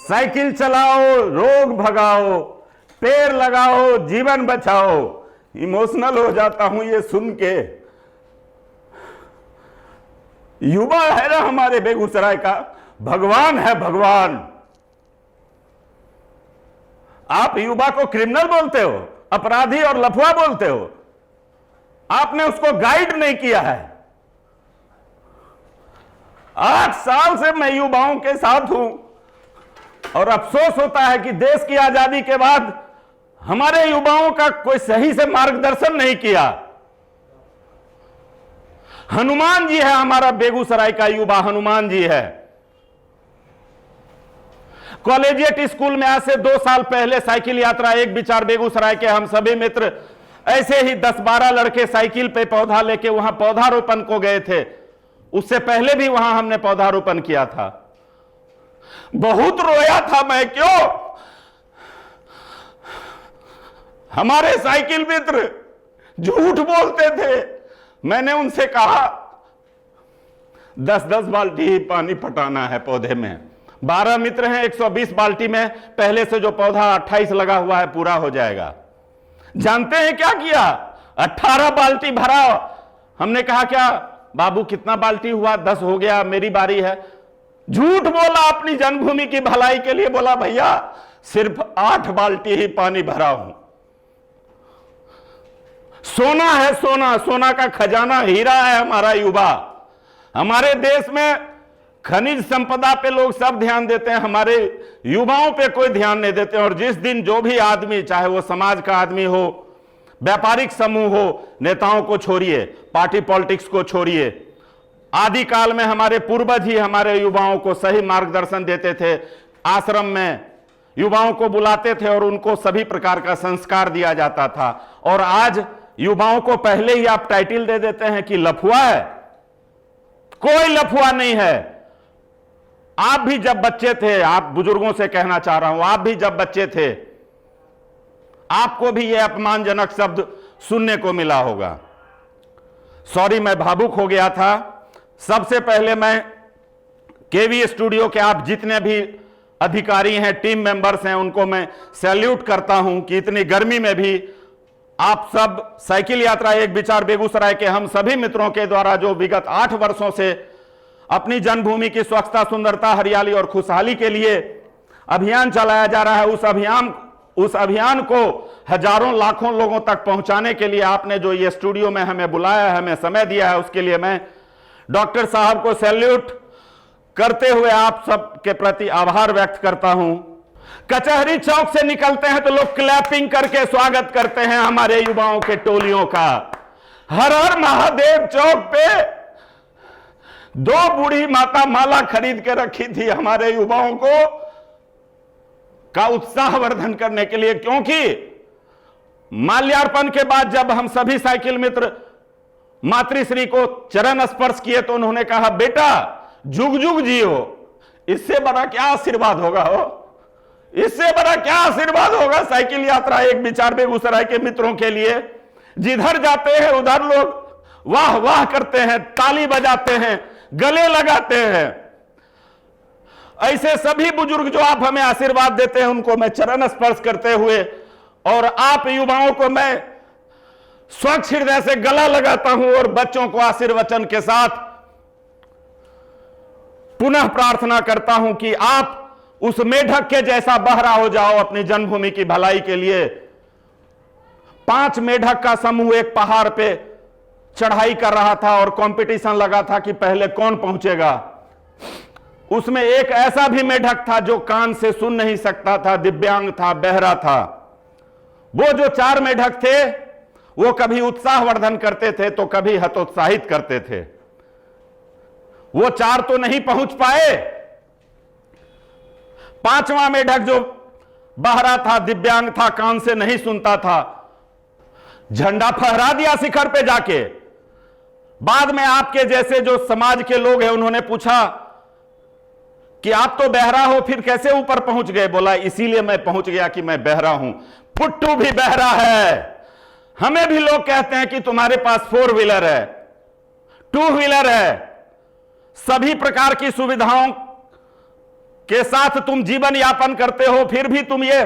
Cycle चलाओ, रोग भगाओ, पेड़ लगाओ, जीवन बचाओ। इमोशनल हो जाता हूं ये सुन के। युवा है ना हमारे बेगूसराय का, भगवान है भगवान। आप युवा को क्रिमिनल बोलते हो, अपराधी और लफुआ बोलते हो। आपने उसको गाइड नहीं किया है। 8 साल से मैं युवाओं के साथ हूं और अफसोस होता है कि देश की आजादी के बाद हमारे युवाओं का कोई सही से मार्गदर्शन नहीं किया। हनुमान जी है हमारा बेगूसराय का युवा, हनुमान जी है। कॉलेजिएट स्कूल में आज से 2 साल पहले साइकिल यात्रा एक विचार बेगूसराय के हम सभी मित्र ऐसे ही 10-12 लड़के साइकिल पे पौधा लेके वहां पौधारोपण को गए थे। उससे पहले भी वहां हमने पौधारोपण किया था। बहुत रोया था मैं। क्यों? हमारे साइकिल मित्र झूठ बोलते थे। मैंने उनसे कहा 10-10 बाल्टी ही पानी पटाना है पौधे में। 12 मित्र हैं, 120 बाल्टी में पहले से जो पौधा 28 लगा हुआ है पूरा हो जाएगा। जानते हैं क्या किया? 18 बाल्टी भरा। हमने कहा क्या बाबू कितना बाल्टी हुआ? 10 हो गया, मेरी बारी है। झूठ बोला अपनी जन्मभूमि की भलाई के लिए। बोला भैया सिर्फ 8 बाल्टी ही पानी भरा हूं। सोना है, सोना, सोना का खजाना, हीरा है हमारा युवा। हमारे देश में खनिज संपदा पे लोग सब ध्यान देते हैं, हमारे युवाओं पे कोई ध्यान नहीं देते। और जिस दिन जो भी आदमी, चाहे वो समाज का आदमी हो, व्यापारिक समूह हो, नेताओं को छोड़िए, पार्टी पॉलिटिक्स को छोड़िए, आदिकाल में हमारे पूर्वज ही हमारे युवाओं को सही मार्गदर्शन देते थे। आश्रम में युवाओं को बुलाते थे और उनको सभी प्रकार का संस्कार दिया जाता था। और आज युवाओं को पहले ही आप टाइटल दे देते हैं कि लफुआ है। कोई लफुआ नहीं है। आप भी जब बच्चे थे, आप बुजुर्गों से कहना चाह रहा हूं, आप भी जब बच्चे थे आपको भी यह अपमानजनक शब्द सुनने को मिला होगा। सॉरी, मैं भावुक हो गया था। सबसे पहले मैं केवी स्टूडियो के आप जितने भी अधिकारी हैं, टीम मेंबर्स हैं, उनको मैं सैल्यूट करता हूं कि इतनी गर्मी में भी आप सब साइकिल यात्रा एक विचार बेगूसराय के हम सभी मित्रों के द्वारा जो विगत 8 वर्षों से अपनी जन्मभूमि की स्वच्छता, सुंदरता, हरियाली और खुशहाली के लिए अभियान चलाया जा रहा है, उस अभियान को हजारों लाखों लोगों तक पहुंचाने के लिए आपने जो ये स्टूडियो में हमें बुलाया है, हमें समय दिया है, उसके लिए मैं डॉक्टर साहब को सैल्यूट करते हुए आप सब के प्रति आभार व्यक्त करता हूं। कचहरी चौक से निकलते हैं तो लोग क्लैपिंग करके स्वागत करते हैं हमारे युवाओं के टोलियों का। हर हर महादेव चौक पे 2 बूढ़ी माता माला खरीद के रखी थी हमारे युवाओं को का उत्साहवर्धन करने के लिए। क्योंकि माल्यार्पण के बाद जब हम सभी साइकिल मित्र मातृश्री को चरण स्पर्श किए तो उन्होंने कहा बेटा जुग जुग जियो। इससे बड़ा क्या आशीर्वाद होगा हो? इससे बड़ा क्या आशीर्वाद होगा साइकिल यात्रा एक विचार बेगूसराय के मित्रों के लिए। जिधर जाते हैं उधर लोग वाह वाह करते हैं, ताली बजाते हैं, गले लगाते हैं। ऐसे सभी बुजुर्ग जो आप हमें आशीर्वाद देते हैं उनको मैं चरण स्पर्श करते हुए और आप युवाओं को मैं स्वच्छ हृदय से गला लगाता हूं और बच्चों को आशीर्वचन के साथ पुनः प्रार्थना करता हूं कि आप उस मेढक के जैसा बहरा हो जाओ अपनी जन्मभूमि की भलाई के लिए। 5 मेढक का समूह एक पहाड़ पे चढ़ाई कर रहा था और कंपटीशन लगा था कि पहले कौन पहुंचेगा। उसमें एक ऐसा भी मेढक था जो कान से सुन नहीं सकता था, दिव्यांग था, बहरा था। वो जो 4 मेढक थे वो कभी उत्साहवर्धन करते थे तो कभी हतोत्साहित करते थे। वो 4 तो नहीं पहुंच पाए। 5वां मेढक जो बहरा था, दिव्यांग था, कान से नहीं सुनता था, झंडा फहरा दिया शिखर पे जाके। बाद में आपके जैसे जो समाज के लोग हैं उन्होंने पूछा कि आप तो बहरा हो फिर कैसे ऊपर पहुंच गए? बोला इसीलिए मैं पहुंच गया कि मैं बहरा हूं। पुट्टू भी बहरा है। हमें भी लोग कहते हैं कि तुम्हारे पास 4 व्हीलर है, 2 व्हीलर है, सभी प्रकार की सुविधाओं के साथ तुम जीवन यापन करते हो, फिर भी तुम ये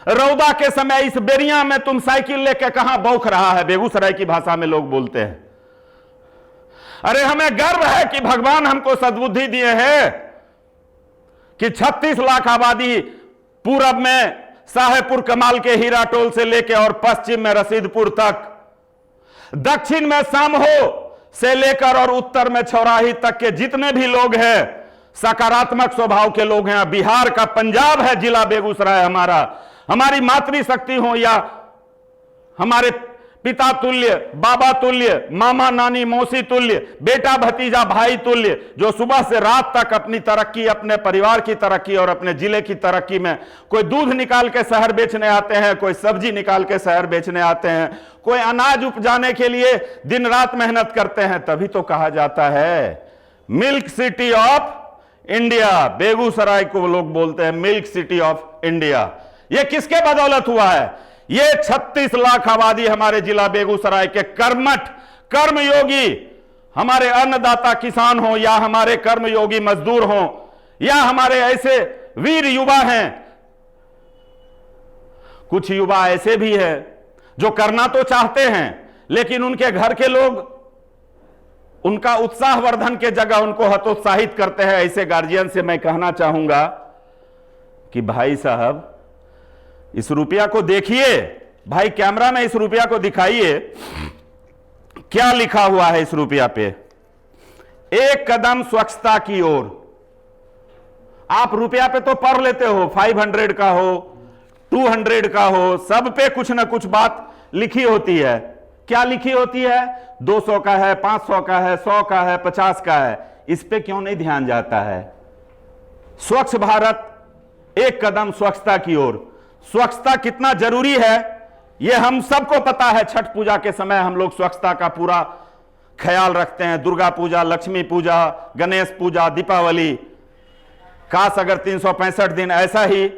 रौदा के समय इस बेरिया में तुम साइकिल लेके कहां बौख रहा है, बेगूसराय की भाषा में लोग बोलते हैं। अरे हमें गर्व है कि भगवान हमको सद्बुद्धि दिए हैं कि 36 लाख आबादी पूरब में साहेबपुर कमाल के हीरा टोल से लेकर और पश्चिम में रसीदपुर तक, दक्षिण में सामहो से लेकर और उत्तर में छौराही तक के जितने भी लोग हैं सकारात्मक स्वभाव के लोग हैं। बिहार का पंजाब है जिला बेगूसराय हमारा। हमारी मातृशक्ति हो या हमारे पिता तुल्य, बाबा तुल्य, मामा नानी मौसी तुल्य, बेटा भतीजा भाई तुल्य, जो सुबह से रात तक अपनी तरक्की, अपने परिवार की तरक्की और अपने जिले की तरक्की में, कोई दूध निकाल के शहर बेचने आते हैं, कोई सब्जी निकाल के शहर बेचने आते हैं, कोई अनाज उपजाने के लिए दिन रात मेहनत करते हैं। तभी तो कहा जाता है milk city of India. Begusarai को लोग बोलते हैं मिल्क सिटी ऑफ इंडिया। यह किसके बदौलत हुआ है? ये 36 लाख आबादी हमारे जिला बेगूसराय के कर्मठ, कर्मयोगी, हमारे अन्नदाता किसान हो या हमारे कर्मयोगी मजदूर हो या हमारे ऐसे वीर युवा हैं। कुछ युवा ऐसे भी हैं जो करना तो चाहते हैं लेकिन उनके घर के लोग उनका उत्साहवर्धन के जगह उनको हतोत्साहित करते हैं। ऐसे गार्जियन से मैं कहना चाहूंगा कि भाई साहब इस रुपया को देखिए, भाई कैमरा में इस रुपया को दिखाइए, क्या लिखा हुआ है इस रुपया पे? एक कदम स्वच्छता की ओर। आप रुपया पे तो पढ़ लेते हो, 500 का हो, 200 का हो, सब पे कुछ ना कुछ बात लिखी होती है। क्या लिखी होती है? 200 का है, 500 का है, 100 का है, 50 का है। इस पे क्यों नहीं ध्यान जाता है? स्वच्छ भारत, एक कदम स्वच्छता की ओर। स्वच्छता कितना जरूरी है यह हम सबको पता है। छठ पूजा के समय हम लोग स्वच्छता का पूरा ख्याल रखते हैं। दुर्गा पूजा, लक्ष्मी पूजा, गणेश पूजा, दीपावली, काश अगर 365 दिन ऐसा ही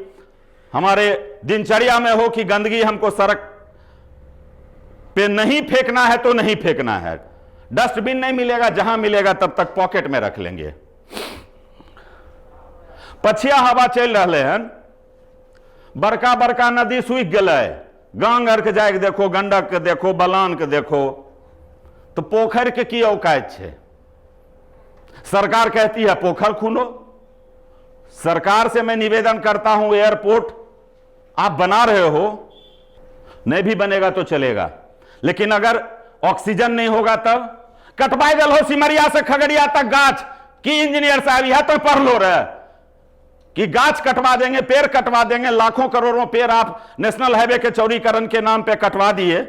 हमारे दिनचर्या में हो कि गंदगी हमको सड़क पे नहीं फेंकना है तो नहीं फेंकना है। डस्टबिन नहीं मिलेगा, जहां मिलेगा तब तक पॉकेट में रख लेंगे। पछिया हवा चल रहे हैं, बड़का बड़का नदी सूख गए, गांगर के जाके देखो, गंडक के देखो, बलान के देखो, तो पोखर के की औकात है? सरकार कहती है पोखर खूनो। सरकार से मैं निवेदन करता हूं, एयरपोर्ट आप बना रहे हो, नहीं भी बनेगा तो चलेगा, लेकिन अगर ऑक्सीजन नहीं होगा तब कटवाई दल हो सिमरिया से खगड़िया तक गाछ की इंजीनियर साहब यह तो पढ़ लो रहे कि गाछ कटवा देंगे, पेड़ कटवा देंगे, लाखों करोड़ों पेड़ आप नेशनल हाईवे के चौड़ीकरण के नाम पे कटवा दिए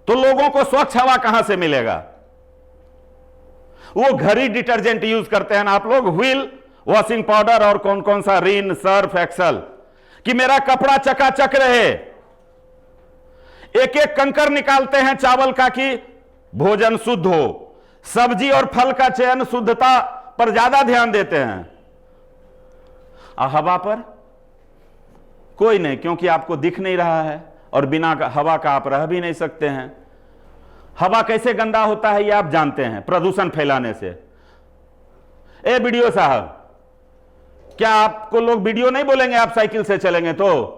तो लोगों को स्वच्छ हवा कहां से मिलेगा? वो घड़ी डिटर्जेंट यूज करते हैं आप लोग, व्हील वॉशिंग पाउडर और कौन कौन सा रिन, सर्फ एक्सल, कि मेरा कपड़ा चकाचक रहे। एक एक कंकर निकालते हैं चावल का कि भोजन शुद्ध हो। सब्जी और फल का चयन शुद्धता पर ज्यादा ध्यान देते हैं, हवा पर कोई नहीं, क्योंकि आपको दिख नहीं रहा है और बिना हवा का आप रह भी नहीं सकते हैं। हवा कैसे गंदा होता है ये आप जानते हैं, प्रदूषण फैलाने से। ए वीडियो साहब, क्या आपको लोग वीडियो नहीं बोलेंगे आप साइकिल से चलेंगे तो?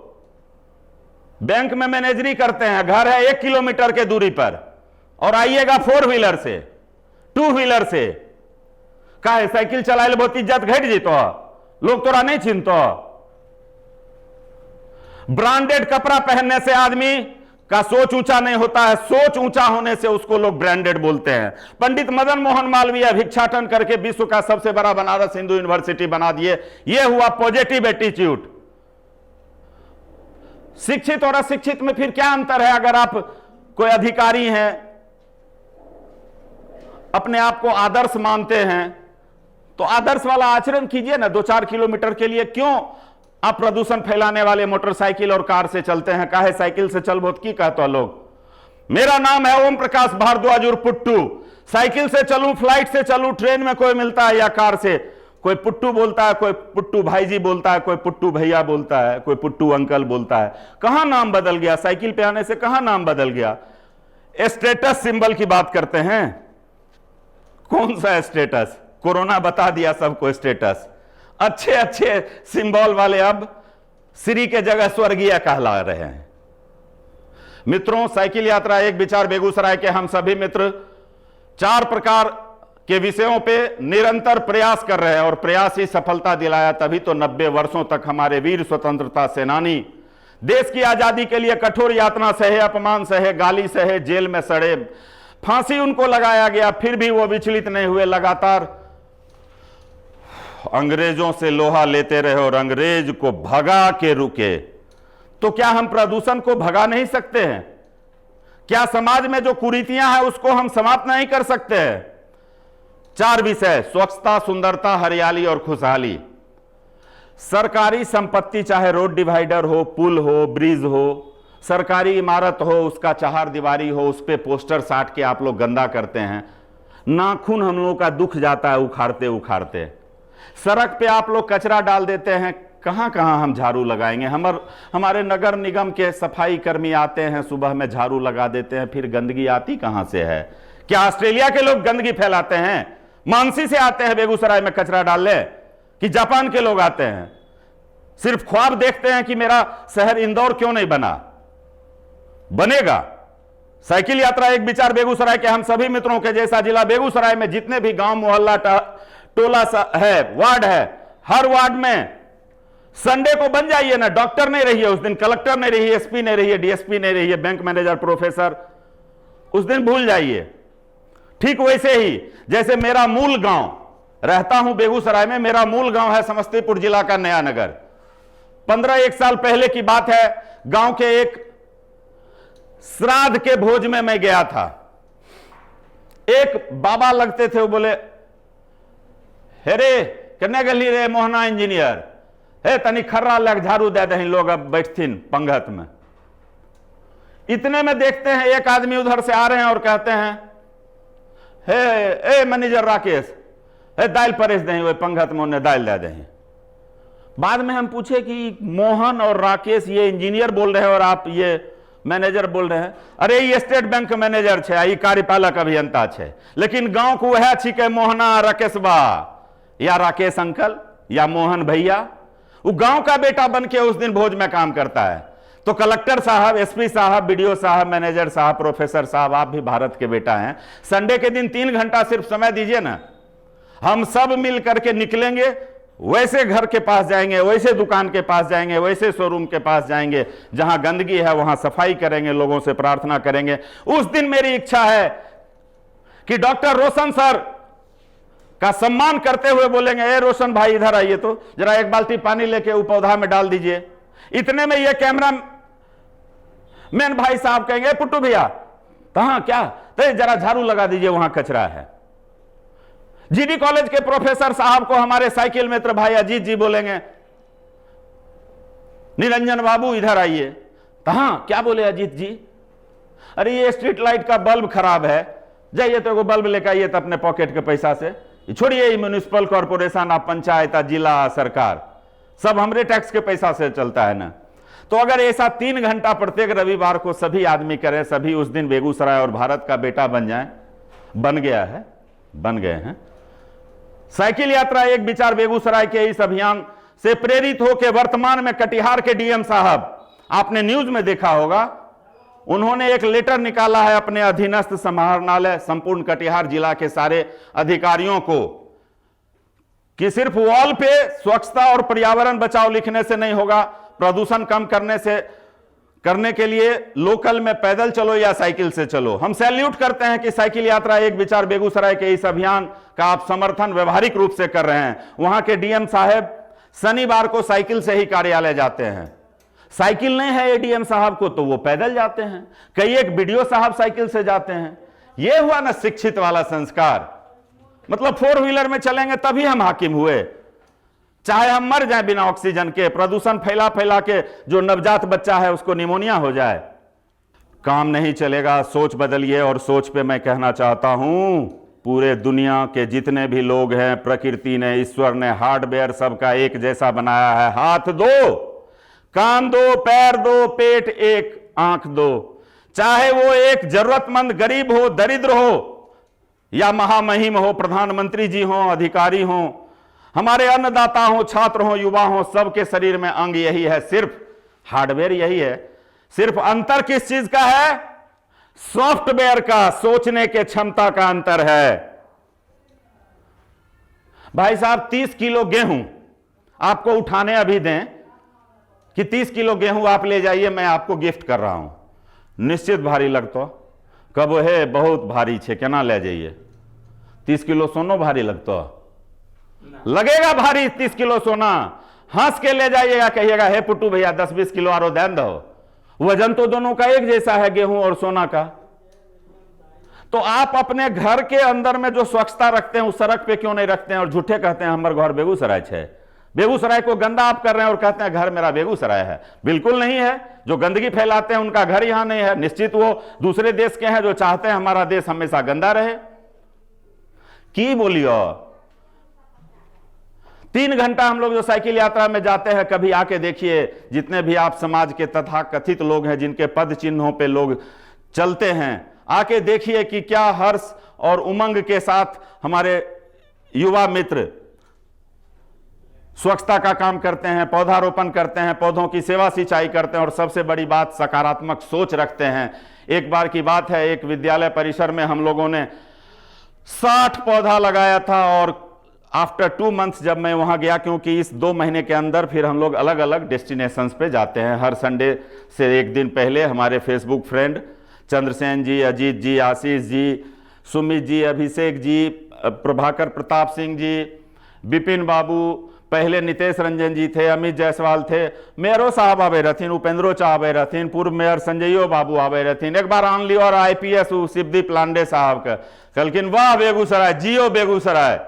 बैंक में मैनेजरी करते हैं, घर है 1 किलोमीटर के दूरी पर और आइएगा 4 व्हीलर से, 2 व्हीलर से, काहे साइकिल चलाए बहुत इज्जत घट जीतो, लोग तोरा नहीं चिंतो। ब्रांडेड कपड़ा पहनने से आदमी का सोच ऊंचा नहीं होता है, सोच ऊंचा होने से उसको लोग ब्रांडेड बोलते हैं। पंडित मदन मोहन मालवीय भिक्षाटन करके विश्व का सबसे बड़ा बनारस हिंदू यूनिवर्सिटी बना दिए। यह हुआ पॉजिटिव एटीट्यूड। शिक्षित और अशिक्षित में फिर क्या अंतर है? अगर आप कोई अधिकारी हैं, अपने आप को आदर्श मानते हैं, तो आदर्श वाला आचरण कीजिए ना। 2-4 किलोमीटर के लिए क्यों आप प्रदूषण फैलाने वाले मोटरसाइकिल और कार से चलते हैं? काहे साइकिल से चल बहुत की कहते लोग। मेरा नाम है ओम प्रकाश भारद्वाज उर्फ पुट्टू। साइकिल से चलूं, फ्लाइट से चलूं, ट्रेन में कोई मिलता है या कार से, कोई पुट्टू बोलता है, कोई पुट्टू भाईजी बोलता है, कोई पुट्टू भैया बोलता है, कोई पुट्टू अंकल बोलता है। कहां नाम बदल गया? साइकिल पे आने से कहां नाम बदल गया? स्टेटस सिंबल की बात करते हैं। कौन सा स्टेटस? कोरोना बता दिया सबको स्टेटस। अच्छे अच्छे सिंबल वाले अब श्री के जगह स्वर्गीय कहला रहे हैं। मित्रों, साइकिल यात्रा एक विचार बेगूसराय के हम सभी मित्र 4 प्रकार के विषयों पे निरंतर प्रयास कर रहे हैं और प्रयास ही सफलता दिलाया, तभी तो 90 वर्षों तक हमारे वीर स्वतंत्रता सेनानी देश की आजादी के लिए कठोर यातना सहे, अपमान सहे, गाली सहे, जेल में सड़े, फांसी उनको लगाया गया, फिर भी वो विचलित नहीं हुए, लगातार अंग्रेजों से लोहा लेते रहे और अंग्रेज को भगा के रुके। तो क्या हम प्रदूषण को भगा नहीं सकते हैं? क्या समाज में जो कुरीतियां हैं उसको हम समाप्त नहीं कर सकते हैं? 4 विषय: स्वच्छता, सुंदरता, हरियाली और खुशहाली। सरकारी संपत्ति, चाहे रोड डिवाइडर हो, पुल हो, ब्रिज हो, सरकारी इमारत हो, उसका चहारदीवारी हो, उस पे पोस्टर साट के आप लोग गंदा करते हैं। नाखून हम लोगों का दुख जाता है उखाड़ते उखाड़ते। सड़क पे आप लोग कचरा डाल देते हैं, कहां कहां हम झाड़ू लगाएंगे? हमारे नगर निगम के सफाई कर्मी आते हैं, सुबह में झाड़ू लगा देते हैं, फिर गंदगी आती कहां से है? क्या ऑस्ट्रेलिया के लोग गंदगी फैलाते हैं? मानसी से आते हैं बेगूसराय में कचरा डालने, कि जापान के लोग आते हैं सिर्फ ख्वाब देखते हैं कि मेरा शहर इंदौर क्यों नहीं बना? बनेगा। साइकिल यात्रा एक विचार बेगूसराय के हम सभी मित्रों के जैसा जिला बेगूसराय में जितने भी गांव, मोहल्ला, टोला है, वार्ड है, हर वार्ड में संडे को बन जाइए ना। डॉक्टर नहीं रहिए उस दिन, कलेक्टर नहीं रहिए, एसपी नहीं रहिए, डीएसपी नहीं रहिए, बैंक मैनेजर, प्रोफेसर, उस दिन भूल जाइए। ठीक वैसे ही जैसे मेरा मूल गांव, रहता हूं बेगूसराय में, मेरा मूल गांव है समस्तीपुर जिला का नया नगर। 15-1 साल पहले की बात है, गांव के एक श्राद्ध के भोज में मैं गया था। एक बाबा लगते थे, वो बोले, हे रे कन्या गली रे मोहना इंजीनियर, हे तनी खर्रा लग झाड़ू दे दे। लोग अब बैठथिन पंगत में। इतने में देखते हैं एक आदमी उधर से आ रहे हैं और कहते हैं, हे मैनेजर राकेश, हे दाल परेश दही, वही पंगत में उन्हें दाल दे दही। बाद में हम पूछे कि मोहन और राकेश ये इंजीनियर बोल रहे हैं और आप ये मैनेजर बोल रहे हैं? अरे ये स्टेट बैंक मैनेजर छे, ये कार्यपालक अभियंता छे, लेकिन गांव को वह छिके मोहना राकेशबा, या राकेश अंकल, या मोहन भैया। वो गांव का बेटा बन के उस दिन भोज में काम करता है। तो कलेक्टर साहब, एसपी साहब, बीडीओ साहब, मैनेजर साहब, प्रोफेसर साहब, आप भी भारत के बेटा हैं। संडे के दिन 3 घंटा सिर्फ समय दीजिए ना, हम सब मिल करके निकलेंगे, वैसे घर के पास जाएंगे, वैसे दुकान के पास जाएंगे, वैसे शोरूम के पास जाएंगे, जहां गंदगी है वहां सफाई करेंगे, लोगों से प्रार्थना करेंगे। उस दिन मेरी इच्छा है कि डॉक्टर रोशन सर का सम्मान करते हुए बोलेंगे, ए रोशन भाई इधर आइए तो जरा एक बाल्टी पानी लेके वो पौधा में डाल दीजिए। इतने में ये कैमरा मैन भाई साहब कहेंगे, पुट्टू भैया कहां क्या, तो जरा झाड़ू लगा दीजिए, वहां कचरा है। जीडी कॉलेज के प्रोफेसर साहब को हमारे साइकिल मित्र भाई अजीत जी बोलेंगे, निरंजन बाबू इधर आइए। कहां क्या बोले अजीत जी? अरे ये स्ट्रीट लाइट का बल्ब खराब है, जाइए तो वो बल्ब लेकर आइए तो अपने पॉकेट के पैसा से। छोड़िए म्यूनिसिपल कॉर्पोरेशन, आप पंचायत, जिला, सरकार, सब हमरे टैक्स के पैसा से चलता है ना। तो अगर ऐसा 3 घंटा प्रत्येक रविवार को सभी आदमी करें, सभी उस दिन बेगूसराय और भारत का बेटा बन जाएं, बन गया है, बन गए हैं। साइकिल यात्रा एक विचार बेगूसराय के इस अभियान से प्रेरित होकर वर्तमान में कटिहार के डीएम साहब, आपने न्यूज में देखा होगा, उन्होंने एक लेटर निकाला है अपने अधीनस्थ समाहरणालय संपूर्ण कटिहार जिला के सारे अधिकारियों को कि सिर्फ वॉल पे स्वच्छता और पर्यावरण बचाओ लिखने से नहीं होगा, प्रदूषण कम करने के लिए लोकल में पैदल चलो या साइकिल से चलो। हम सैल्यूट करते हैं कि साइकिल यात्रा एक विचार बेगूसराय के इस अभियान का आप समर्थन व्यवहारिक रूप से कर रहे हैं। वहां के डीएम साहब शनिवार को साइकिल से ही कार्यालय जाते हैं। साइकिल नहीं है एडीएम साहब को तो वो पैदल जाते हैं, कई एक बीडीओ साहब साइकिल से जाते हैं। ये हुआ ना शिक्षित वाला संस्कार। मतलब 4 व्हीलर में चलेंगे तभी हम हाकिम हुए, चाहे हम मर जाएं बिना ऑक्सीजन के, प्रदूषण फैला फैला के जो नवजात बच्चा है उसको निमोनिया हो जाए, काम नहीं चलेगा। सोच बदलिए। और सोच पे मैं कहना चाहता हूं, पूरे दुनिया के जितने भी लोग हैं, प्रकृति ने, ईश्वर ने हार्डवेयर सबका एक जैसा बनाया है। हाथ दो, कान दो, पैर दो, पेट एक, आंख दो। चाहे वो एक जरूरतमंद गरीब हो, दरिद्र हो, या महामहिम हो, प्रधानमंत्री जी हो, अधिकारी हो, हमारे अन्नदाता हो, छात्र हो, युवा हो, सबके शरीर में अंग यही है, सिर्फ हार्डवेयर यही है। सिर्फ अंतर किस चीज का है? सॉफ्टवेयर का, सोचने के क्षमता का अंतर है। भाई साहब 30 किलो गेहूं आपको उठाने अभी दें कि 30 किलो गेहूं आप ले जाइए, मैं आपको गिफ्ट कर रहा हूं, निश्चित भारी लगतो। कब है बहुत भारी छे, केना ले जाइए? 30 किलो सोनो भारी लगतो? लगेगा भारी 30 किलो सोना। हंस के ले जाइएगा, कहिएगा हे पुट्टू भैया 10-20 किलो आरो दे दो। वजन तो दोनों का एक जैसा है, गेहूं और सोना का। तो आप अपने घर के अंदर में जो स्वच्छता रखते हैं उस सड़क पे क्यों नहीं रखते हैं और झूठे कहते हैं हमारे घर बेगूसराय है? बेगूसराय को गंदा आप कर रहे हैं और कहते हैं घर मेरा बेगूसराय है। बिल्कुल नहीं है। जो गंदगी फैलाते हैं उनका घर यहां नहीं है। निश्चित वो दूसरे देश के हैं जो चाहते हैं हमारा देश हमेशा गंदा रहे। की बोलियो 3 घंटा हम लोग जो साइकिल यात्रा में जाते हैं, कभी आके देखिए, जितने भी आप समाज के तथाकथित लोग हैं जिनके पद चिन्हों पे लोग चलते हैं, आके देखिए कि क्या हर्ष और उमंग के साथ हमारे युवा मित्र स्वच्छता का काम करते हैं, पौधारोपण करते हैं, पौधों की सेवा सिंचाई करते हैं और सबसे बड़ी बात सकारात्मक सोच रखते हैं। एक बार की बात है, एक विद्यालय परिसर में हम लोगों ने 60 पौधा लगाया था और आफ्टर 2 मंथ्स जब मैं वहां गया, क्योंकि इस 2 महीने के अंदर फिर हम लोग अलग अलग डेस्टिनेशंस पे जाते हैं। हर संडे से एक दिन पहले हमारे फेसबुक फ्रेंड चंद्रसेन जी, अजीत जी, आशीष जी, सुमित जी, अभिषेक जी, प्रभाकर प्रताप सिंह जी, बिपिन बाबू, पहले नितेश रंजन जी थे, अमित जायसवाल थे, मेयरो साहब आवे रहथिन, उपेंद्रो चा आवे रहथिन, पूर्व मेयर संजयो बाबू आवे रहथिन। एक बार आन ली और IPS शिवदीप लांडे साहब का कहलकिन वाह बेगूसराय, जियो बेगूसराय,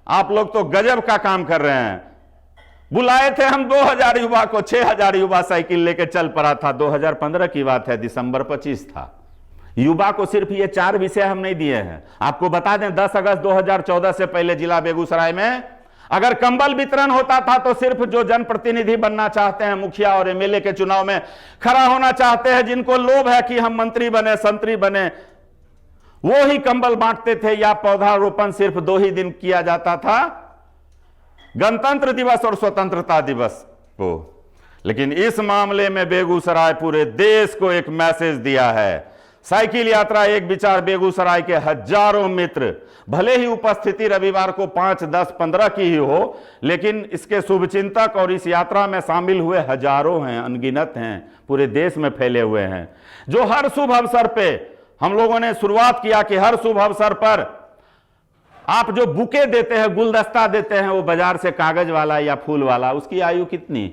आप लोग तो गजब का काम कर रहे हैं। बुलाए थे हम 2000 युवा को, 6000 युवा साइकिल लेके चल पड़ा था। 2015 की बात है, दिसंबर 25 था। युवा को सिर्फ ये 4 विषय हम नहीं दिए हैं। आपको बता दें 10 अगस्त 2014 से पहले जिला बेगूसराय में अगर कंबल वितरण होता था तो सिर्फ जो जनप्रतिनिधि बनना चाहते हैं, मुखिया और MLA के चुनाव में खड़ा होना चाहते हैं, जिनको लोभ है कि हम मंत्री बने, संतरी बने, वो ही कंबल बांटते थे। या पौधारोपण सिर्फ 2 ही दिन किया जाता था, गणतंत्र दिवस और स्वतंत्रता दिवस को। लेकिन इस मामले में बेगूसराय पूरे देश को एक मैसेज दिया है। साइकिल यात्रा एक विचार बेगूसराय के हजारों मित्र, भले ही उपस्थिति रविवार को 5, 10, 15 की ही हो, लेकिन इसके शुभचिंतक और इस यात्रा में शामिल हुए हजारों हैं, अनगिनत हैं, पूरे देश में फैले हुए हैं। जो हर शुभ अवसर पे हम लोगों ने शुरुआत किया कि हर शुभ अवसर पर आप जो बुके देते हैं, गुलदस्ता देते हैं, वो बाजार से कागज वाला या फूल वाला, उसकी आयु कितनी?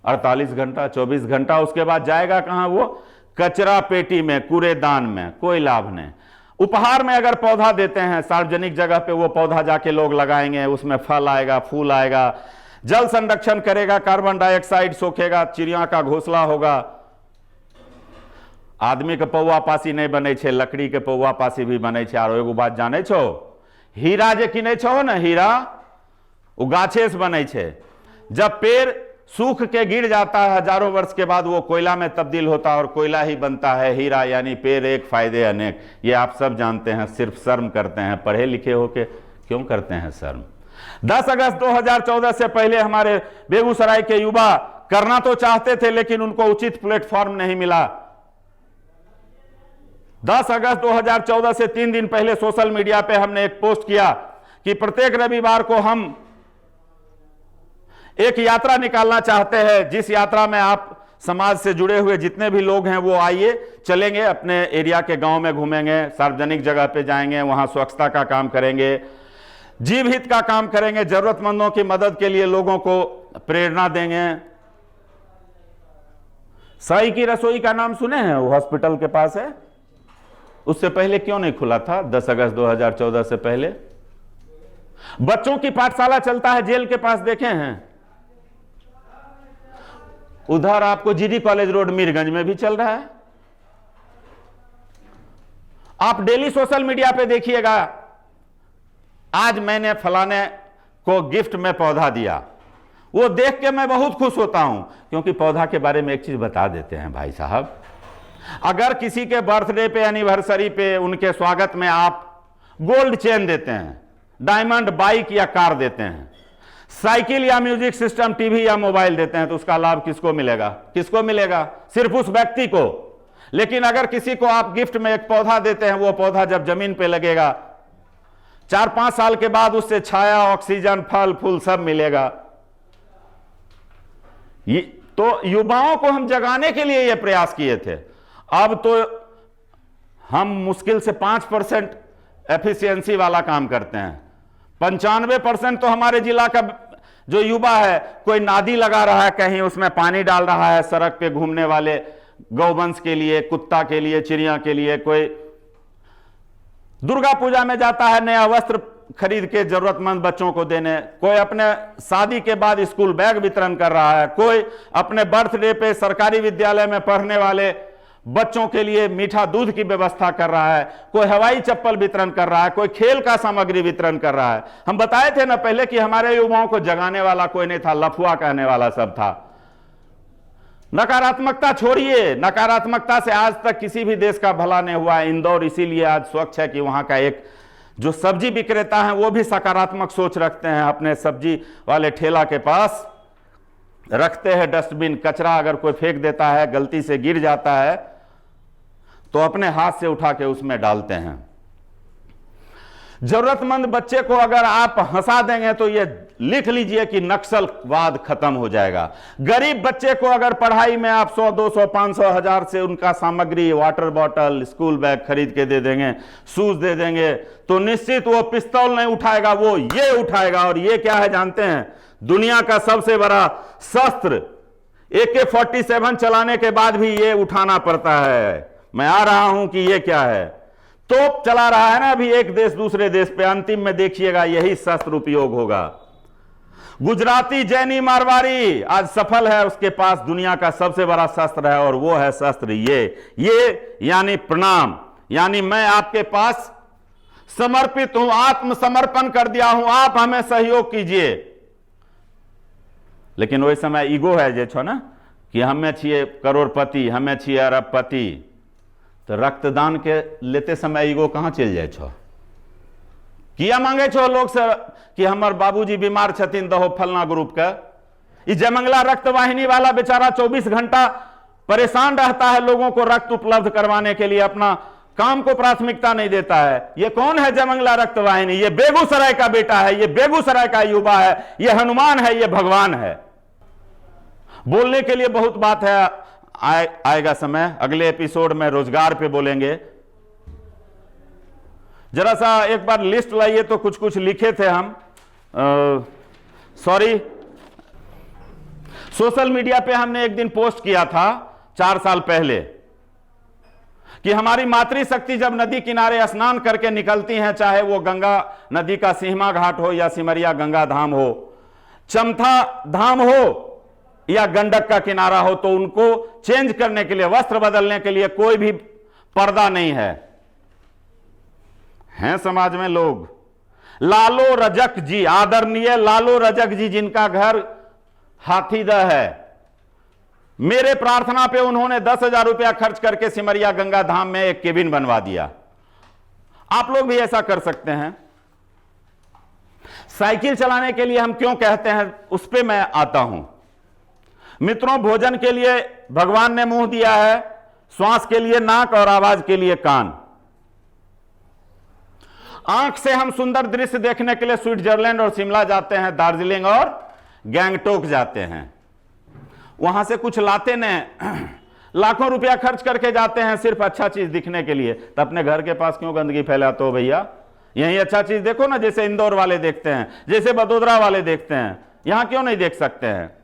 48 घंटा, 24 घंटा। उसके बाद जाएगा कहां? वो कचरा पेटी में, कूड़ेदान में, कोई लाभ नहीं। उपहार में अगर पौधा देते हैं सार्वजनिक जगह पे, वो पौधा जाके लोग लगाएंगे, उसमें फल आएगा, फूल आएगा, जल संरक्षण करेगा, कार्बन डाइऑक्साइड सोखेगा, चिड़िया का घोंसला होगा। आदमी के पौवा पासी नहीं बने छे, लकड़ी के पौवा पासी भी बने छे। और एगो बात जाने छो, हीरा जे किने छो ना, हीरा वो गाछे से बने छे। जब पेड़ सूख के गिर जाता है, हजारों वर्ष के बाद वो कोयला में तब्दील होता है और कोयला ही बनता है हीरा। यानी पेड़ एक, फायदे अनेक। ये आप सब जानते हैं, सिर्फ शर्म करते हैं। पढ़े लिखे होके क्यों करते हैं शर्म? 10 अगस्त 2014 से पहले हमारे बेगूसराय के युवा करना तो चाहते थे, लेकिन उनको उचित प्लेटफॉर्म नहीं मिला। 10 अगस्त 2014 से 3 दिन पहले सोशल मीडिया पे हमने एक पोस्ट किया कि प्रत्येक रविवार को हम एक यात्रा निकालना चाहते हैं, जिस यात्रा में आप समाज से जुड़े हुए जितने भी लोग हैं वो आइए, चलेंगे, अपने एरिया के गांव में घूमेंगे, सार्वजनिक जगह पे जाएंगे, वहां स्वच्छता का काम करेंगे, जीव हित का काम करेंगे, जरूरतमंदों की मदद के लिए लोगों को प्रेरणा देंगे। साई की रसोई का नाम सुने हैं? वो हॉस्पिटल के पास है। उससे पहले क्यों नहीं खुला था? 10 अगस्त 2014 से पहले। बच्चों की पाठशाला चलता है जेल के पास, देखे हैं? उधर आपको GD कॉलेज रोड मीरगंज में भी चल रहा है। आप डेली सोशल मीडिया पे देखिएगा, आज मैंने फलाने को गिफ्ट में पौधा दिया। वो देख के मैं बहुत खुश होता हूं, क्योंकि पौधा के बारे में एक चीज बता देते हैं भाई साहब। अगर किसी के बर्थडे पे, एनिवर्सरी पे, उनके स्वागत में आप गोल्ड चेन देते हैं, डायमंड बाइक या कार देते हैं, साइकिल या म्यूजिक सिस्टम, टीवी या मोबाइल देते हैं तो उसका लाभ किसको मिलेगा? किसको मिलेगा? सिर्फ उस व्यक्ति को। लेकिन अगर किसी को आप गिफ्ट में एक पौधा देते हैं, वो पौधा जब जमीन पे लगेगा 4-5 साल के बाद उससे छाया, ऑक्सीजन, फल फूल सब मिलेगा। तो युवाओं को हम जगाने के लिए यह प्रयास किए थे। अब तो हम मुश्किल से 5% एफिशिएंसी वाला काम करते हैं। 95% तो हमारे जिला का जो युवा है, कोई नादी लगा रहा है, कहीं उसमें पानी डाल रहा है, सड़क पे घूमने वाले गौवंश के लिए, कुत्ता के लिए, चिड़िया के लिए। कोई दुर्गा पूजा में जाता है नया वस्त्र खरीद के जरूरतमंद बच्चों को देने, कोई अपने शादी के बाद स्कूल बैग वितरण कर रहा है, कोई अपने बर्थडे पे सरकारी विद्यालय में पढ़ने वाले बच्चों के लिए मीठा दूध की व्यवस्था कर रहा है, कोई हवाई चप्पल वितरण कर रहा है, कोई खेल का सामग्री वितरण कर रहा है। हम बताए थे ना पहले कि हमारे युवाओं को जगाने वाला कोई नहीं था, लफुआ कहने वाला सब था। नकारात्मकता छोड़िए, नकारात्मकता से आज तक किसी भी देश का भला नहीं हुआ। इंदौर इसीलिए आज स्वच्छ है कि वहां का एक जो सब्जी विक्रेता है वो भी सकारात्मक सोच रखते हैं। अपने सब्जी वाले ठेला के पास रखते हैं डस्टबिन, कचरा अगर कोई फेंक देता है, गलती से गिर जाता है तो अपने हाथ से उठा के उसमें डालते हैं। जरूरतमंद बच्चे को अगर आप हंसा देंगे तो ये लिख लीजिए कि नक्सलवाद खत्म हो जाएगा। गरीब बच्चे को अगर पढ़ाई में आप 100, 200, 500, 1000 से उनका सामग्री, वाटर बॉटल, स्कूल बैग खरीद के दे देंगे, शूज दे देंगे, तो निश्चित वो पिस्तौल नहीं उठाएगा, वो ये उठाएगा। और ये क्या है जानते हैं? दुनिया का सबसे बड़ा शस्त्र। AK-47 चलाने के बाद भी ये उठाना पड़ता है। मैं आ रहा हूं कि ये क्या है, तोप चला रहा है ना अभी एक देश दूसरे देश पे, अंतिम में देखिएगा यही शस्त्र उपयोग होगा। गुजराती, जैनी, मारवाड़ी आज सफल है, उसके पास दुनिया का सबसे बड़ा शस्त्र है और वो है शस्त्र ये यानी प्रणाम, यानी मैं आपके पास समर्पित हूं, आत्मसमर्पण कर दिया हूं, आप हमें सहयोग कीजिए। लेकिन वही समय ईगो है जे छो ना कि हमें छिए करोड़पति, हमें छिए अरबपति, तो रक्तदान के लेते समय ईगो कहां चल जाए छो? किया मांगे छो लोग से कि हमर बाबूजी बीमार छथिन, दहो फलना ग्रुप के। जयमंगला रक्त वाहिनी वाला बेचारा 24 घंटा परेशान रहता है लोगों को रक्त उपलब्ध करवाने के लिए, अपना काम को प्राथमिकता नहीं देता है। ये कौन है जयमंगला रक्त वाहिनी? ये बेगूसराय का बेटा है, ये बेगूसराय का युवा है, ये हनुमान है, ये भगवान है। बोलने के लिए बहुत बात है, आएगा समय, अगले एपिसोड में रोजगार पे बोलेंगे। जरा सा एक बार लिस्ट लाइए तो कुछ कुछ लिखे थे हम, सॉरी, सोशल मीडिया पे हमने एक दिन पोस्ट किया था 4 साल पहले कि हमारी मातृशक्ति जब नदी किनारे स्नान करके निकलती हैं, चाहे वो गंगा नदी का सिहमा घाट हो या सिमरिया गंगा धाम हो, चमथा धाम हो या गंडक का किनारा हो, तो उनको चेंज करने के लिए, वस्त्र बदलने के लिए कोई भी पर्दा नहीं है। हैं समाज में लोग। लालो रजक जी, आदरणीय लालो रजक जी, जिनका घर हाथीदह है, मेरे प्रार्थना पे उन्होंने 10,000 रुपया खर्च करके सिमरिया गंगा धाम में एक केबिन बनवा दिया। आप लोग भी ऐसा कर सकते हैं। साइकिल चलाने के लिए हम क्यों कहते हैं, उस पे मैं आता हूं। मित्रों, भोजन के लिए भगवान ने मुंह दिया है, श्वास के लिए नाक और आवाज के लिए कान। आंख से हम सुंदर दृश्य देखने के लिए स्विट्जरलैंड और शिमला जाते हैं, दार्जिलिंग और गैंगटोक जाते हैं। वहां से कुछ लाते नहीं, लाखों रुपया खर्च करके जाते हैं सिर्फ अच्छा चीज दिखने के लिए। तो अपने घर के पास क्यों गंदगी फैलाते हो भैया? यही अच्छा चीज देखो ना, जैसे इंदौर वाले देखते हैं, जैसे बड़ोदरा वाले देखते हैं, यहां क्यों नहीं देख सकते हैं?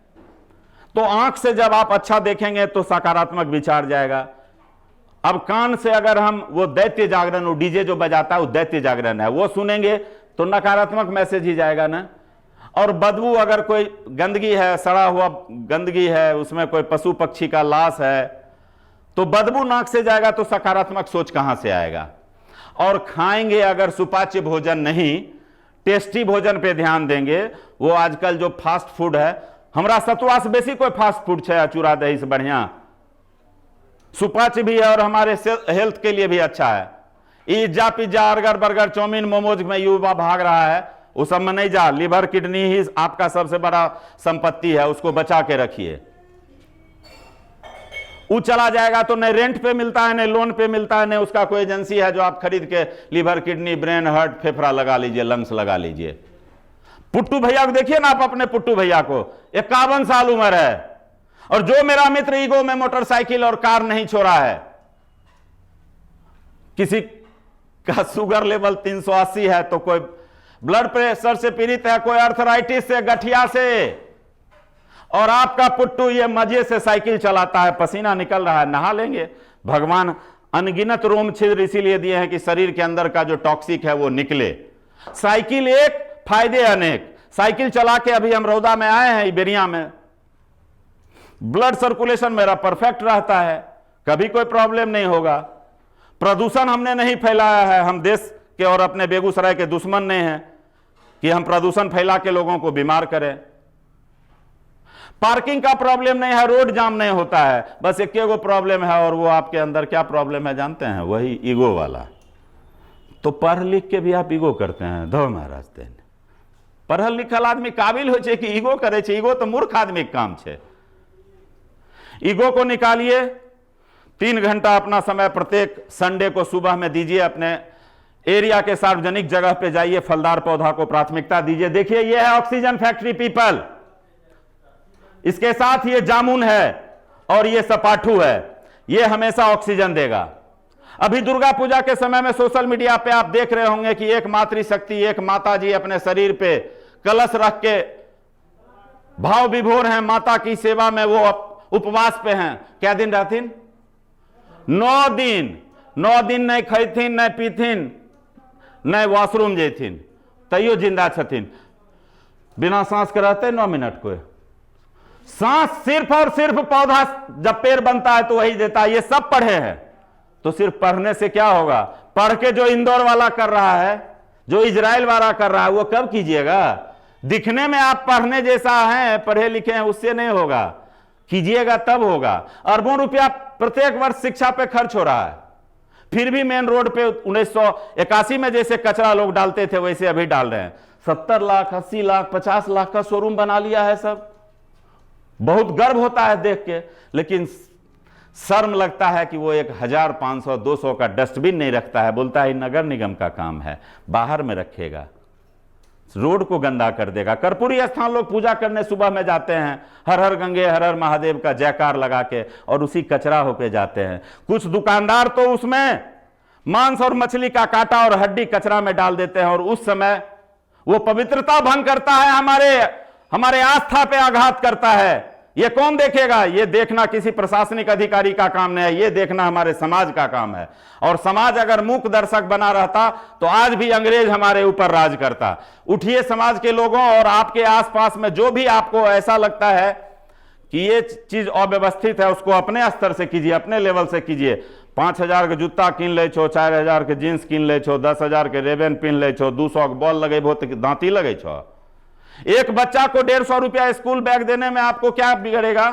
तो आंख से जब आप अच्छा देखेंगे तो सकारात्मक विचार जाएगा। अब कान से अगर हम वो दैत्य जागरण, वो डीजे जो बजाता है वो दैत्य जागरण है, वो सुनेंगे तो नकारात्मक मैसेज ही जाएगा ना। और बदबू, अगर कोई गंदगी है, सड़ा हुआ गंदगी है, उसमें कोई पशु पक्षी का लाश है, तो बदबू नाक से जाएगा तो सकारात्मक सोच कहां से आएगा? और खाएंगे अगर सुपाच्य भोजन नहीं, टेस्टी भोजन पे ध्यान देंगे। वो आजकल जो फास्ट फूड है, हमरा सतुआ से बेसी कोई फास्ट फूड है, चूरा दही से बढ़िया, सुपाच्य भी है और हमारे हेल्थ के लिए भी अच्छा है। पिज्जा, बर्गर, चाउमीन, मोमोज में युवा भाग रहा है, उस सब में नहीं जा। लीवर किडनी ही आपका सबसे बड़ा संपत्ति है, उसको बचा के रखिए। वो चला जाएगा तो नहीं रेंट पे मिलता है, नहीं लोन पे मिलता है, नहीं उसका कोई एजेंसी है जो आप खरीद के लीवर किडनी ब्रेन हार्ट फेफड़ा लगा लीजिए, लंग्स लगा लीजिए। पुट्टू भैया को देखिए ना आप, अपने पुट्टू भैया को 51 साल उम्र है, और जो मेरा मित्र ईगो में मोटरसाइकिल और कार नहीं छोड़ा है। किसी का शुगर लेवल 380 है, तो कोई ब्लड प्रेशर से पीड़ित है, कोई अर्थराइटिस से, गठिया से, और आपका पुट्टू ये मजे से साइकिल चलाता है, पसीना निकल रहा है। नहा लेंगे। भगवान अनगिनत रोम छिद्र इसीलिए दिए हैं कि शरीर के अंदर का जो टॉक्सिक है वो निकले। साइकिल एक, फायदे अनेक। साइकिल चला के अभी हम रौदा में आए हैं, इबेरिया में, ब्लड सर्कुलेशन मेरा परफेक्ट रहता है, कभी कोई प्रॉब्लम नहीं होगा। प्रदूषण हमने नहीं फैलाया है, हम देश के और अपने बेगूसराय के दुश्मन नहीं हैं कि हम प्रदूषण फैला के लोगों को बीमार करें। पार्किंग का प्रॉब्लम नहीं है, रोड जाम नहीं होता है, बस एक गो प्रॉब्लम है, और वो आपके अंदर क्या प्रॉब्लम है जानते हैं? वही ईगो वाला। तो पढ़ लिख के भी आप ईगो करते हैं। धो महाराज तेन पढ़ल लिखल आदमी काबिल हो कि ईगो करे छे? ईगो तो मूर्ख आदमी के काम छे। ईगो को निकालिए। 3 घंटा अपना समय प्रत्येक संडे को सुबह में दीजिए, अपने एरिया के सार्वजनिक जगह पे जाइए, फलदार पौधा को प्राथमिकता दीजिए। देखिए ये है ऑक्सीजन फैक्ट्री पीपल, इसके साथ ये जामुन है और ये सपाटू है, ये हमेशा ऑक्सीजन देगा। अभी दुर्गा पूजा के समय में सोशल मीडिया पे आप देख रहे होंगे कि एक मातृशक्ति, एक माता जी अपने शरीर पे कलश रख के भाव विभोर हैं, माता की सेवा में वो उपवास पे हैं। क्या दिन रहथिन? 9 दिन। 9 दिन नहीं खैथिन, नहीं पीथिन, नहीं वॉशरूम जैथिन, तैयो जिंदा छथिन। बिना सांस के रहते 9 मिनट को। सांस सिर्फ और सिर्फ पौधा जब पेड़ बनता है तो वही देता है। ये सब पढ़े हैं, तो सिर्फ पढ़ने से क्या होगा? पढ़ के जो इंदौर वाला कर रहा है, जो इजराइल वाला कर रहा है, वो कब कीजिएगा? दिखने में आप पढ़ने जैसा हैं, पढ़े लिखे हैं, उससे नहीं होगा। कीजिएगा तब होगा। अरबों रुपया प्रत्येक वर्ष शिक्षा पे खर्च हो रहा है, फिर भी मेन रोड पे 1981 में जैसे कचरा लोग डालते थे वैसे अभी डाल रहे हैं। 70 लाख, 80 लाख, 50 लाख का शोरूम बना लिया है सब। बहुत गर्व होता है देख के, लेकिन शर्म लगता है कि वो 1000, 500, 200 का डस्टबिन नहीं रखता है। बोलता है नगर निगम का काम है, बाहर में रखेगा, रोड को गंदा कर देगा। कर्पूरी स्थान लोग पूजा करने सुबह में जाते हैं, हर हर गंगे हर हर महादेव का जयकार लगा के, और उसी कचरा होके जाते हैं। कुछ दुकानदार तो उसमें मांस और मछली का कांटा और हड्डी कचरा में डाल देते हैं, और उस समय वो पवित्रता भंग करता है, हमारे आस्था पे आघात करता है। ये कौन देखेगा? ये देखना किसी प्रशासनिक अधिकारी का काम नहीं है, ये देखना हमारे समाज का काम है। और समाज अगर मूक दर्शक बना रहता तो आज भी अंग्रेज हमारे ऊपर राज करता। उठिए समाज के लोगों, और आपके आसपास में जो भी आपको ऐसा लगता है कि ये चीज अव्यवस्थित है, उसको अपने स्तर से कीजिए, अपने लेवल से कीजिए। 5000 के जूता किन ले छो, 4000 के जींस किन ले छो, 10,000 के रेबन पिन ले छो, 200 के बॉल लगेबो तो दांती लगे छो। एक बच्चा को 150 रुपया स्कूल बैग देने में आपको क्या बिगड़ेगा?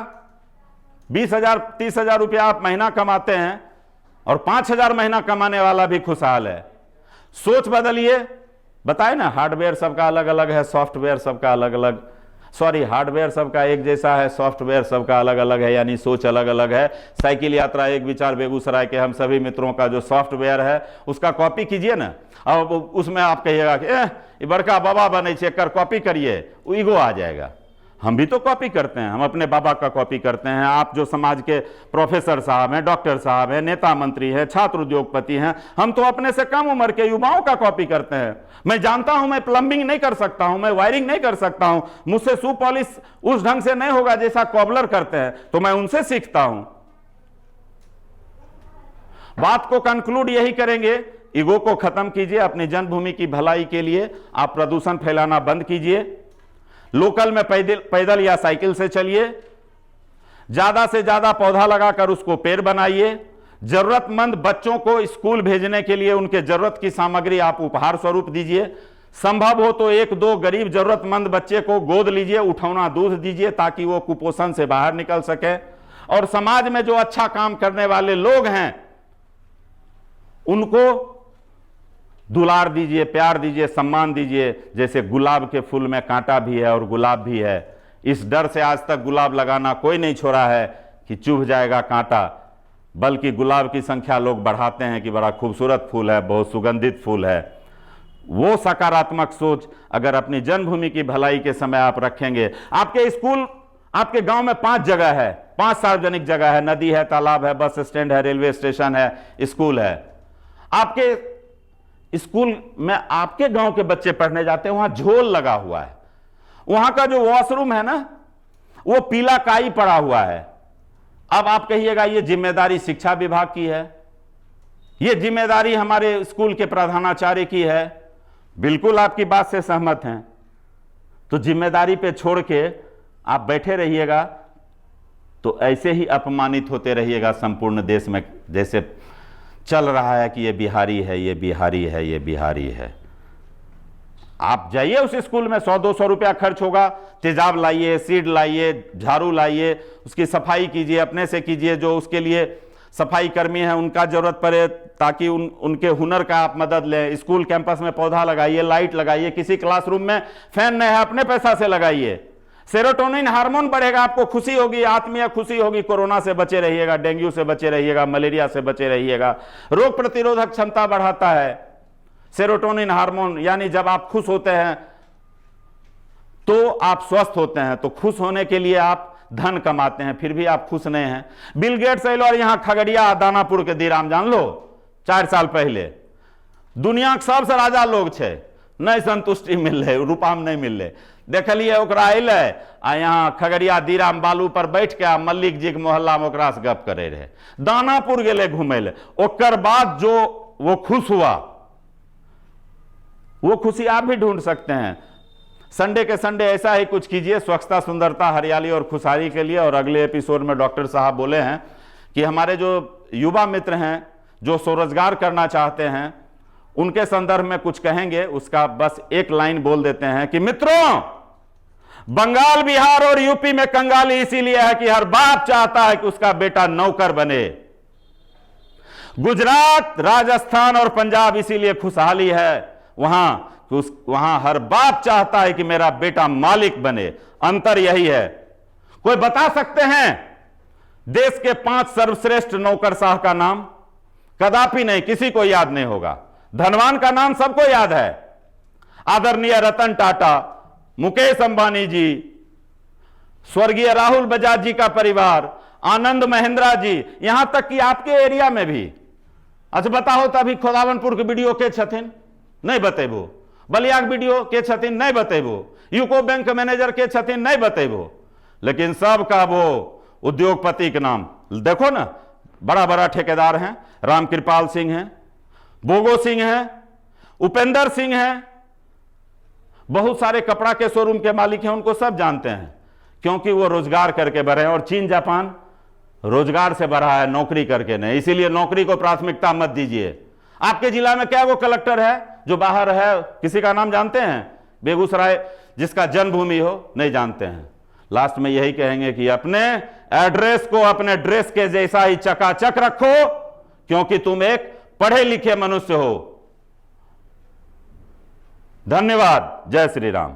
20,000, 30,000 रुपया आप महीना कमाते हैं, और 5,000 महीना कमाने वाला भी खुशहाल है। सोच बदलिए। बताए ना, हार्डवेयर सबका अलग अलग है, सॉफ्टवेयर सबका अलग अलग, सॉरी हार्डवेयर सबका एक जैसा है, सॉफ्टवेयर सबका अलग अलग है, यानी सोच अलग अलग है। साइकिल यात्रा एक विचार बेगूसराय के हम सभी मित्रों का जो सॉफ्टवेयर है उसका कॉपी कीजिए ना, अब उसमें आप कहिएगा कि ये बड़का बाबा बने छे, कर कॉपी करिए, वो ईगो आ जाएगा। हम भी तो कॉपी करते हैं, हम अपने बाबा का कॉपी करते हैं। आप जो समाज के प्रोफेसर साहब हैं, डॉक्टर साहब हैं, नेता मंत्री हैं, छात्र उद्योगपति हैं, हम तो अपने से कम उम्र के युवाओं का कॉपी करते हैं। मैं जानता हूं मैं प्लम्बिंग नहीं कर सकता हूं, मैं वायरिंग नहीं कर सकता हूं, मुझसे शू पॉलिश उस ढंग से नहीं होगा जैसा कॉबलर करते हैं, तो मैं उनसे सीखता हूं। बात को कंक्लूड यही करेंगे, ईगो को खत्म कीजिए। अपनी जन्मभूमि की भलाई के लिए आप प्रदूषण फैलाना बंद कीजिए। लोकल में पैदल या साइकिल से चलिए। ज्यादा से ज्यादा पौधा लगाकर उसको पेड़ बनाइए। जरूरतमंद बच्चों को स्कूल भेजने के लिए उनके जरूरत की सामग्री आप उपहार स्वरूप दीजिए। संभव हो तो 1-2 गरीब जरूरतमंद बच्चे को गोद लीजिए, उठौना दूध दीजिए, ताकि वो कुपोषण से बाहर निकल सके। और समाज में जो अच्छा काम करने वाले लोग हैं उनको दुलार दीजिए, प्यार दीजिए, सम्मान दीजिए। जैसे गुलाब के फूल में कांटा भी है और गुलाब भी है, इस डर से आज तक गुलाब लगाना कोई नहीं छोड़ा है कि चुभ जाएगा कांटा, बल्कि गुलाब की संख्या लोग बढ़ाते हैं कि बड़ा खूबसूरत फूल है, बहुत सुगंधित फूल है। वो सकारात्मक सोच अगर अपनी जन्मभूमि की भलाई के समय आप रखेंगे। आपके स्कूल, आपके गांव में 5 जगह है, 5 सार्वजनिक जगह है, नदी है, तालाब है, बस स्टैंड है, रेलवे स्टेशन है, स्कूल है। आपके स्कूल में आपके गांव के बच्चे पढ़ने जाते हैं, वहां झोल लगा हुआ है, वहां का जो वॉशरूम है ना वो पीला काई पड़ा हुआ है। अब आप कहिएगा ये जिम्मेदारी शिक्षा विभाग की है, ये जिम्मेदारी हमारे स्कूल के प्रधानाचार्य की है। बिल्कुल आपकी बात से सहमत हैं। तो जिम्मेदारी पे छोड़ के आप बैठे रहिएगा तो ऐसे ही अपमानित होते रहिएगा संपूर्ण देश में, जैसे चल रहा है कि ये बिहारी है, ये बिहारी है, ये बिहारी है। आप जाइए उस स्कूल में, 100-200 रुपया खर्च होगा, तेजाब लाइए, सीड लाइए, झाड़ू लाइए, उसकी सफाई कीजिए, अपने से कीजिए। जो उसके लिए सफाई कर्मी है उनका जरूरत पड़े ताकि उनके हुनर का आप मदद लें। स्कूल कैंपस में पौधा लगाइए, लाइट लगाइए, किसी क्लासरूम में फैन नहीं है अपने पैसा से लगाइए। सेरोटोनिन हार्मोन बढ़ेगा, आपको खुशी होगी, आत्मीय खुशी होगी। कोरोना से बचे रहिएगा, डेंगू से बचे रहिएगा, मलेरिया से बचे रहिएगा। रोग प्रतिरोधक क्षमता बढ़ाता है सेरोटोनिन हार्मोन, यानी जब आप खुश होते हैं तो आप स्वस्थ होते हैं। तो खुश होने के लिए आप धन कमाते हैं, फिर भी आप खुश नहीं हैं। बिल गेट्स और यहां खगड़िया दानापुर के दीराम जान लो, 4 साल पहले दुनिया के सबसे राजा लोग छे, नहीं संतुष्टि मिल रहे, रुपा में नहीं मिल रहे। देखलिए ओकरा अल आ यहाँ खगड़िया दीराम बालू पर बैठ के मल्लिक जी के मोहल्ला में ओकरा से गप करे रहे। दानापुर गेले घूमे ले, ओकर बाद जो वो खुश हुआ, वो खुशी आप भी ढूंढ सकते हैं। संडे के संडे ऐसा ही कुछ कीजिए, स्वच्छता, सुंदरता, हरियाली और खुशहाली के लिए। और अगले एपिसोड में डॉक्टर साहब बोले हैं कि हमारे जो युवा मित्र हैं जो स्वरोजगार करना चाहते हैं उनके संदर्भ में कुछ कहेंगे। उसका बस एक लाइन बोल देते हैं कि मित्रों, बंगाल, बिहार और यूपी में कंगाली इसीलिए है कि हर बाप चाहता है कि उसका बेटा नौकर बने। गुजरात, राजस्थान और पंजाब इसीलिए खुशहाली है वहां हर बाप चाहता है कि मेरा बेटा मालिक बने। अंतर यही है। कोई बता सकते हैं देश के 5 सर्वश्रेष्ठ नौकरशाह का नाम? कदापि नहीं, किसी को याद नहीं होगा। धनवान का नाम सबको याद है, आदरणीय रतन टाटा, मुकेश अंबानी जी, स्वर्गीय राहुल बजाज जी का परिवार, आनंद महिंद्रा जी, यहां तक कि आपके एरिया में भी। अच्छा बताओ तभी खोदावनपुर के वीडियो के छथिन नहीं बतेबो, बलिया के वीडियो के छथिन नहीं बतेबो, यूको बैंक मैनेजर के छथिन नहीं बतेबो, लेकिन सबका वो उद्योगपति के नाम देखो ना। बड़ा बड़ा ठेकेदार हैं, रामकृपाल सिंह हैं, बोगो सिंह हैं, उपेंद्र सिंह हैं, बहुत सारे कपड़ा के शोरूम के मालिक हैं। उनको सब जानते हैं क्योंकि वो रोजगार करके बढ़े हैं। और चीन, जापान रोजगार से बढ़ा है, नौकरी करके नहीं। इसीलिए नौकरी को प्राथमिकता मत दीजिए। आपके जिला में क्या वो कलेक्टर है जो बाहर है? किसी का नाम जानते हैं? बेगूसराय जिसका जन्मभूमि हो, नहीं जानते हैं। लास्ट में यही कहेंगे कि अपने एड्रेस को अपने ड्रेस के जैसा ही चकाचक रखो, क्योंकि तुम एक पढ़े लिखे मनुष्य हो। धन्यवाद। जय श्री राम।